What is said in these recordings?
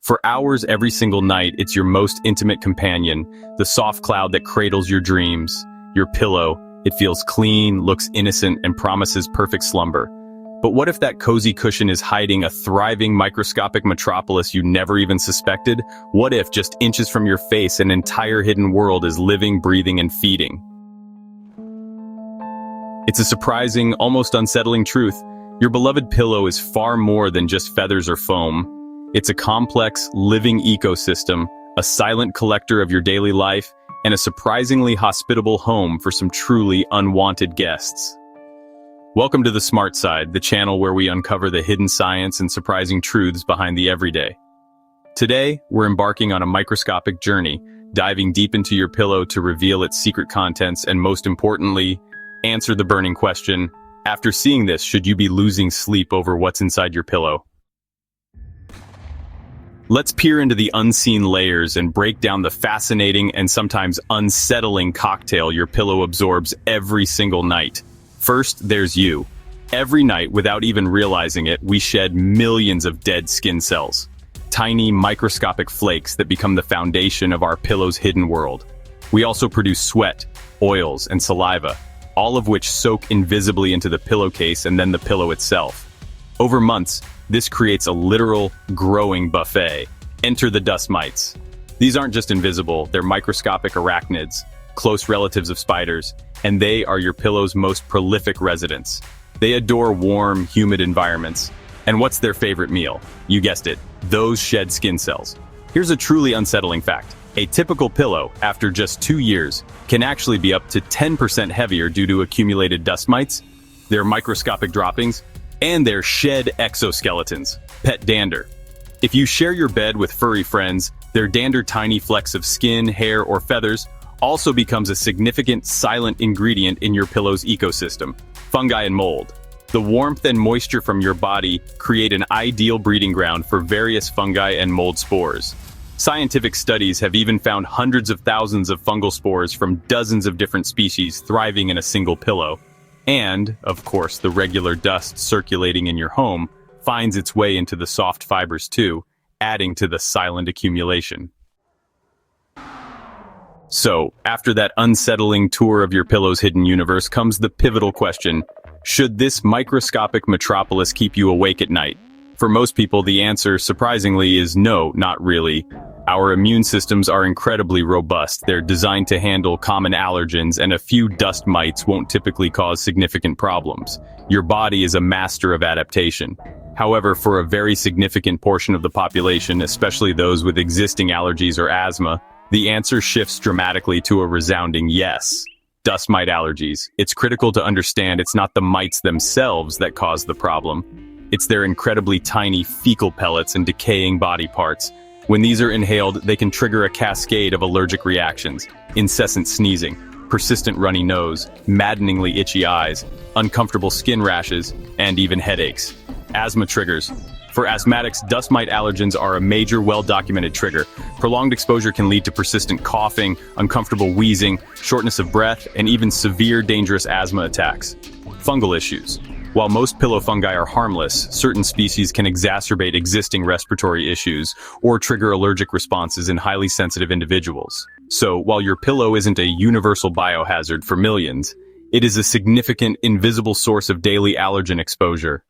For hours every single night, it's your most intimate companion, the soft cloud that cradles your dreams. Your pillow, it feels clean, looks innocent, and promises perfect slumber. But what if that cozy cushion is hiding a thriving microscopic metropolis you never even suspected? What if, just inches from your face, an entire hidden world is living, breathing, and feeding? It's a surprising, almost unsettling truth. Your beloved pillow is far more than just feathers or foam. It's a complex, living ecosystem, a silent collector of your daily life, and a surprisingly hospitable home for some truly unwanted guests. Welcome to The Smart Side, the channel where we uncover the hidden science and surprising truths behind the everyday. Today, we're embarking on a microscopic journey, diving deep into your pillow to reveal its secret contents and, most importantly, answer the burning question, after seeing this, should you be losing sleep over what's inside your pillow? Let's peer into the unseen layers and break down the fascinating and sometimes unsettling cocktail your pillow absorbs every single night. First, there's you. Every night, without even realizing it, we shed millions of dead skin cells. Tiny, microscopic flakes that become the foundation of our pillow's hidden world. We also produce sweat, oils, and saliva, all of which soak invisibly into the pillowcase and then the pillow itself. Over months, this creates a literal, growing buffet. Enter the dust mites. These aren't just invisible, they're microscopic arachnids, close relatives of spiders, and they are your pillow's most prolific residents. They adore warm, humid environments. And what's their favorite meal? You guessed it, those shed skin cells. Here's a truly unsettling fact. A typical pillow, after just 2 years, can actually be up to 10% heavier due to accumulated dust mites, their microscopic droppings, and their shed exoskeletons, pet dander. If you share your bed with furry friends, their dander tiny flecks of skin, hair, or feathers also becomes a significant silent ingredient in your pillow's ecosystem. Fungi and mold. The warmth and moisture from your body create an ideal breeding ground for various fungi and mold spores. Scientific studies have even found hundreds of thousands of fungal spores from dozens of different species thriving in a single pillow. And, of course, the regular dust circulating in your home finds its way into the soft fibers too, adding to the silent accumulation. So, after that unsettling tour of your pillow's hidden universe comes the pivotal question, should this microscopic metropolis keep you awake at night? For most people, the answer, surprisingly, is no, not really. Our immune systems are incredibly robust. They're designed to handle common allergens, and a few dust mites won't typically cause significant problems. Your body is a master of adaptation. However, for a very significant portion of the population, especially those with existing allergies or asthma, the answer shifts dramatically to a resounding yes. Dust mite allergies. It's critical to understand it's not the mites themselves that cause the problem. It's their incredibly tiny fecal pellets and decaying body parts. When these are inhaled, they can trigger a cascade of allergic reactions, incessant sneezing, persistent runny nose, maddeningly itchy eyes, uncomfortable skin rashes, and even headaches. Asthma triggers. For asthmatics, dust mite allergens are a major, well-documented trigger. Prolonged exposure can lead to persistent coughing, uncomfortable wheezing, shortness of breath, and even severe, dangerous asthma attacks. Fungal issues. While most pillow fungi are harmless, certain species can exacerbate existing respiratory issues or trigger allergic responses in highly sensitive individuals. So, while your pillow isn't a universal biohazard for millions, it is a significant, invisible source of daily allergen exposure.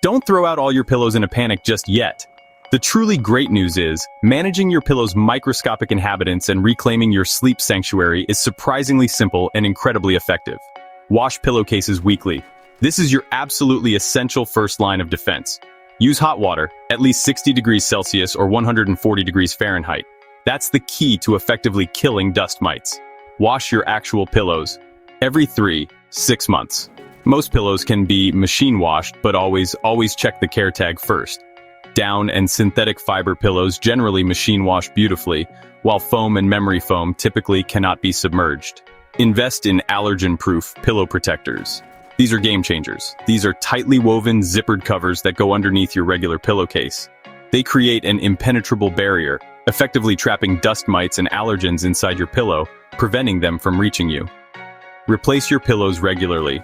Don't throw out all your pillows in a panic just yet. The truly great news is, managing your pillow's microscopic inhabitants and reclaiming your sleep sanctuary is surprisingly simple and incredibly effective. Wash pillowcases weekly. This is your absolutely essential first line of defense. Use hot water, at least 60 degrees Celsius or 140 degrees Fahrenheit. That's the key to effectively killing dust mites. Wash your actual pillows every 3-6 months. Most pillows can be machine washed, but always check the care tag first. Down and synthetic fiber pillows generally machine wash beautifully, while foam and memory foam typically cannot be submerged. Invest in allergen-proof pillow protectors. These are game changers. These are tightly woven, zippered covers that go underneath your regular pillowcase. They create an impenetrable barrier, effectively trapping dust mites and allergens inside your pillow, preventing them from reaching you. Replace your pillows regularly.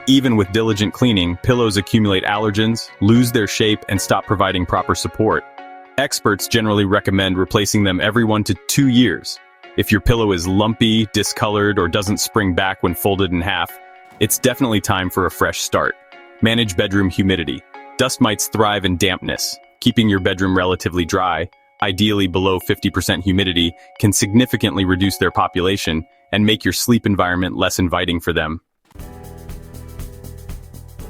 even with diligent cleaning, pillows accumulate allergens, lose their shape, and stop providing proper support. Experts generally recommend replacing them every 1 to 2 years. If your pillow is lumpy, discolored, or doesn't spring back when folded in half, it's definitely time for a fresh start. Manage bedroom humidity. Dust mites thrive in dampness. Keeping your bedroom relatively dry, ideally below 50% humidity, can significantly reduce their population and make your sleep environment less inviting for them.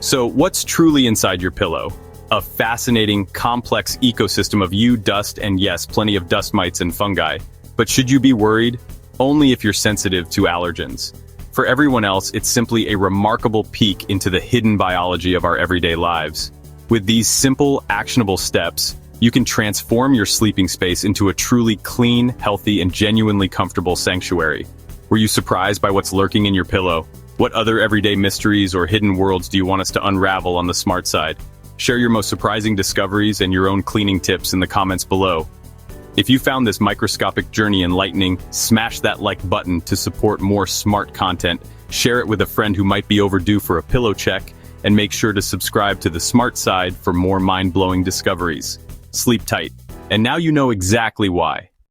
So, what's truly inside your pillow? A fascinating, complex ecosystem of dust, and yes, plenty of dust mites and fungi. But should you be worried? Only if you're sensitive to allergens. For everyone else, it's simply a remarkable peek into the hidden biology of our everyday lives. With these simple, actionable steps, you can transform your sleeping space into a truly clean, healthy, and genuinely comfortable sanctuary. Were you surprised by what's lurking in your pillow? What other everyday mysteries or hidden worlds do you want us to unravel on the smart side? Share your most surprising discoveries and your own cleaning tips in the comments below. If you found this microscopic journey enlightening, smash that like button to support more smart content, share it with a friend who might be overdue for a pillow check, and make sure to subscribe to the smart side for more mind-blowing discoveries. Sleep tight. And now you know exactly why.